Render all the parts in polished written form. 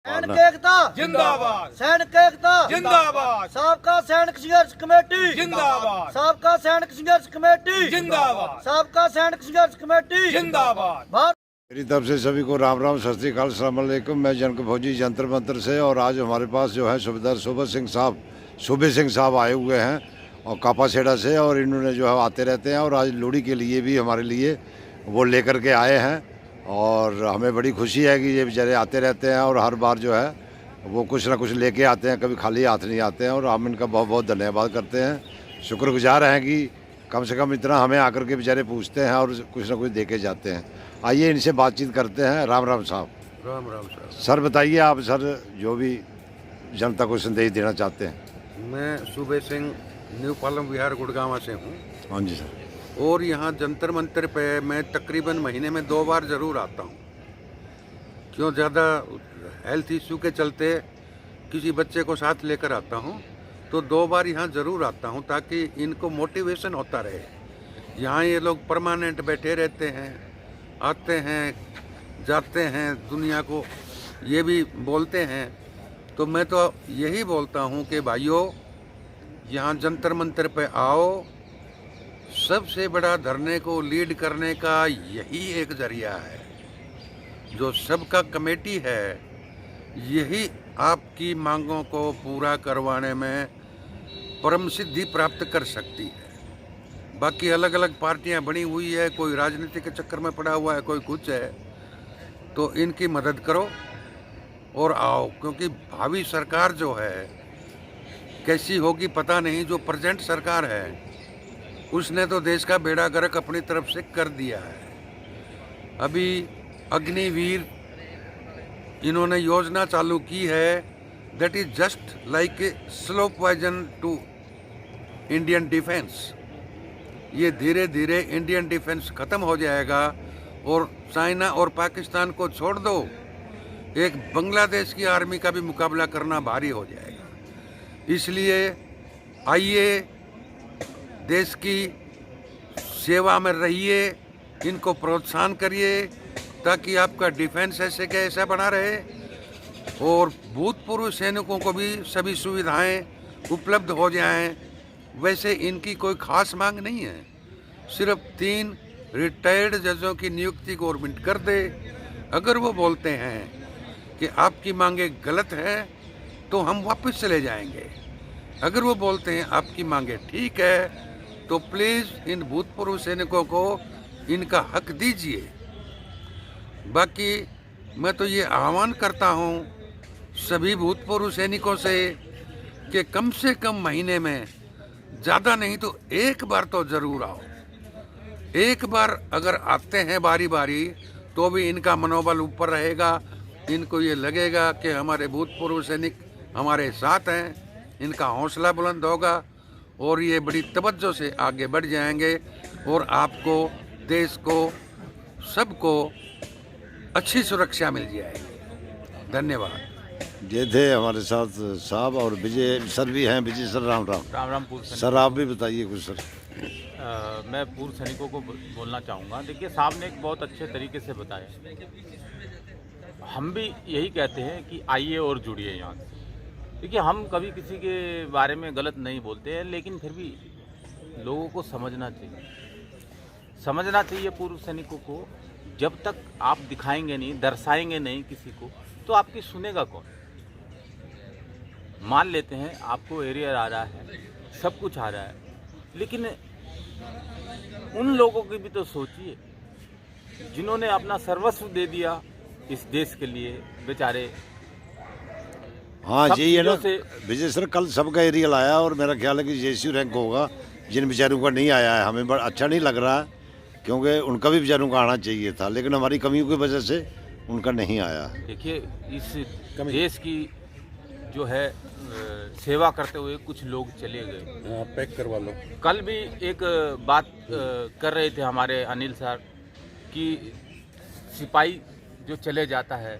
सैनिक एकता जिंदाबाद, सैनिक एकता जिंदाबाद, सबका सैनिक संघर्ष कमेटी जिंदाबाद, सबका सैनिक संघर्ष कमेटी जिंदाबाद, सबका सैनिक संघर्ष कमेटी जिंदाबाद। भारत। मेरी तरफ से सभी को राम राम, सत श्री अकाल, अस्सलाम वालेकुम। मैं जनक फौजी जंतर मंतर से, और आज हमारे पास जो है सूबेदार सूबे सिंह साहब आए हुए हैं और कापासेड़ा से, और इन्होंने जो है आते रहते हैं, और आज लोहड़ी के लिए भी हमारे लिए वो लेकर के आए हैं। और हमें बड़ी खुशी है कि ये बेचारे आते रहते हैं और हर बार जो है वो कुछ ना कुछ लेके आते हैं, कभी खाली हाथ नहीं आते हैं, और हम इनका बहुत बहुत धन्यवाद करते हैं। शुक्रगुजार हैं कि कम से कम इतना हमें आकर के बेचारे पूछते हैं और कुछ ना कुछ दे के जाते हैं। आइए इनसे बातचीत करते हैं। राम राम साहब। राम राम सर। सर बताइए आप, सर जो भी जनता को संदेश देना चाहते हैं। मैं सूबे सिंह न्यू पालम विहार गुड़गांव से हूँ, हाँ जी सर। और यहाँ जंतर मंतर पे मैं तकरीबन महीने में 2 बार ज़रूर आता हूँ। क्यों, ज़्यादा हेल्थ इशू के चलते किसी बच्चे को साथ लेकर आता हूँ, तो 2 बार यहाँ ज़रूर आता हूँ ताकि इनको मोटिवेशन होता रहे। यहाँ ये लोग परमानेंट बैठे रहते हैं, आते हैं जाते हैं, दुनिया को ये भी बोलते हैं। तो मैं तो यही बोलता हूँ कि भाइयों, यहाँ जंतर मंतर पे आओ। सबसे बड़ा धरने को लीड करने का यही एक जरिया है। जो सबका कमेटी है, यही आपकी मांगों को पूरा करवाने में परम सिद्धि प्राप्त कर सकती है। बाकी अलग अलग पार्टियां बनी हुई है, कोई राजनीति के चक्कर में पड़ा हुआ है, कोई कुछ है, तो इनकी मदद करो और आओ। क्योंकि भावी सरकार जो है कैसी होगी पता नहीं। जो प्रेजेंट सरकार है उसने तो देश का बेड़ा गर्क अपनी तरफ से कर दिया है। अभी अग्निवीर इन्होंने योजना चालू की है, that is just like a slow poison to Indian defence. ये धीरे धीरे इंडियन डिफेंस खत्म हो जाएगा और चाइना और पाकिस्तान को छोड़ दो, एक बांग्लादेश की आर्मी का भी मुकाबला करना भारी हो जाएगा। इसलिए आइए, देश की सेवा में रहिए, इनको प्रोत्साहन करिए ताकि आपका डिफेंस ऐसे के ऐसा बना रहे, और भूतपूर्व सैनिकों को भी सभी सुविधाएं उपलब्ध हो जाएं। वैसे इनकी कोई खास मांग नहीं है, सिर्फ 3 रिटायर्ड जजों की नियुक्ति गवर्नमेंट कर दे। अगर वो बोलते हैं कि आपकी मांगे गलत है तो हम वापस चले जाएंगे। अगर वो बोलते हैं आपकी मांगे ठीक है, तो प्लीज़ इन भूतपूर्व सैनिकों को इनका हक दीजिए। बाकी मैं तो ये आह्वान करता हूँ सभी भूतपूर्व सैनिकों से कि कम से कम महीने में, ज़्यादा नहीं तो 1 बार तो ज़रूर आओ। 1 बार अगर आते हैं बारी बारी, तो भी इनका मनोबल ऊपर रहेगा। इनको ये लगेगा कि हमारे भूतपूर्व सैनिक हमारे साथ हैं, इनका हौसला बुलंद होगा और ये बड़ी तवज्जो से आगे बढ़ जाएंगे, और आपको, देश को, सबको अच्छी सुरक्षा मिल जाएगी। धन्यवाद। ये थे हमारे साथ साहब, और विजय सर भी हैं। विजय सर, राम राम। राम राम। पूर्व सर आप भी बताइए कुछ सर। मैं पूर्व सैनिकों को बोलना चाहूँगा। देखिए, साहब ने एक बहुत अच्छे तरीके से बताया। हम भी यही कहते हैं कि आइए और जुड़िए यहाँ से। देखिए, हम कभी किसी के बारे में गलत नहीं बोलते हैं, लेकिन फिर भी लोगों को समझना चाहिए पूर्व सैनिकों को। जब तक आप दिखाएंगे नहीं, दर्शाएंगे नहीं किसी को, तो आपकी सुनेगा कौन। मान लेते हैं आपको एरियर आ रहा है, सब कुछ आ रहा है, लेकिन उन लोगों की भी तो सोचिए जिन्होंने अपना सर्वस्व दे दिया इस देश के लिए, बेचारे। हाँ जी, ये ना विजय सर, कल सबका एरियल आया, और मेरा ख्याल है कि जेसी रैंक होगा। जिन बेचारों का नहीं आया है, हमें बड़ा अच्छा नहीं लग रहा, क्योंकि उनका भी बेचारों का आना चाहिए था, लेकिन हमारी कमियों की वजह से उनका नहीं आया। देखिए, इस देश की जो है सेवा करते हुए कुछ लोग चले गए। पैक करवा लो। कल भी एक बात कर रहे थे हमारे अनिल सर कि सिपाही जो चले जाता है,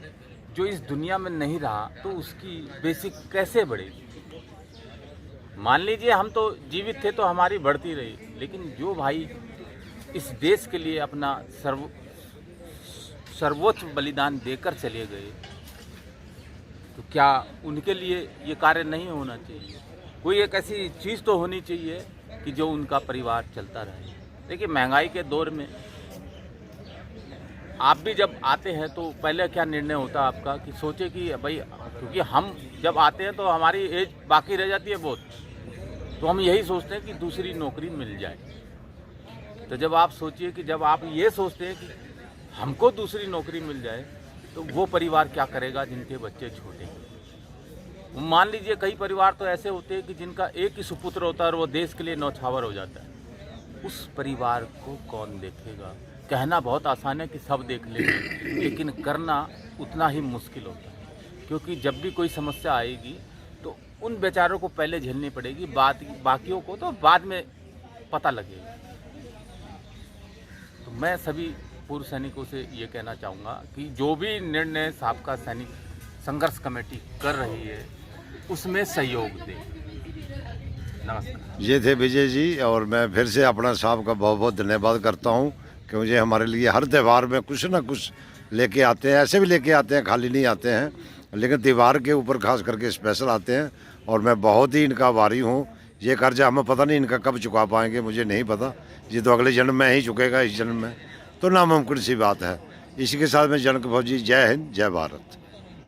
जो इस दुनिया में नहीं रहा, तो उसकी बेसिक कैसे बढ़ेगी। मान लीजिए हम तो जीवित थे तो हमारी बढ़ती रही, लेकिन जो भाई इस देश के लिए अपना सर्वोच्च बलिदान देकर चले गए, तो क्या उनके लिए ये कार्य नहीं होना चाहिए? कोई एक ऐसी चीज़ तो होनी चाहिए कि जो उनका परिवार चलता रहे। देखिए, महंगाई के दौर में आप भी जब आते हैं तो पहले क्या निर्णय होता है आपका कि सोचे कि भाई, क्योंकि हम जब आते हैं तो हमारी एज बाकी रह जाती है बहुत, तो हम यही सोचते हैं कि दूसरी नौकरी मिल जाए। तो जब आप सोचिए कि जब आप ये सोचते हैं कि हमको दूसरी नौकरी मिल जाए, तो वो परिवार क्या करेगा जिनके बच्चे छोटे हैं। मान लीजिए कई परिवार तो ऐसे होते हैं कि जिनका एक ही सुपुत्र होता है और वो देश के लिए न्यौछावर हो जाता है। उस परिवार को कौन देखेगा? कहना बहुत आसान है कि सब देख लेंगे, लेकिन करना उतना ही मुश्किल होता है, क्योंकि जब भी कोई समस्या आएगी तो उन बेचारों को पहले झेलनी पड़ेगी, बाकियों को तो बाद में पता लगेगा। तो मैं सभी पूर्व सैनिकों से ये कहना चाहूँगा कि जो भी निर्णय साबका सैनिक संघर्ष कमेटी कर रही है उसमें सहयोग दें। नमस्कार। ये थे विजय जी, और मैं फिर से अपना साहब का बहुत बहुत धन्यवाद करता हूँ कि मुझे हमारे लिए हर त्यौहार में कुछ ना कुछ लेके आते हैं। ऐसे भी लेके आते हैं, खाली नहीं आते हैं, लेकिन त्यौहार के ऊपर खास करके स्पेशल आते हैं। और मैं बहुत ही इनका आभारी हूँ। ये कर्जा हमें पता नहीं इनका कब चुका पाएंगे, मुझे नहीं पता। ये तो अगले जन्म में ही चुकेगा, इस जन्म में तो नामुमकिन सी बात है। इसी के साथ में जनक फौजी, जय हिंद, जय भारत।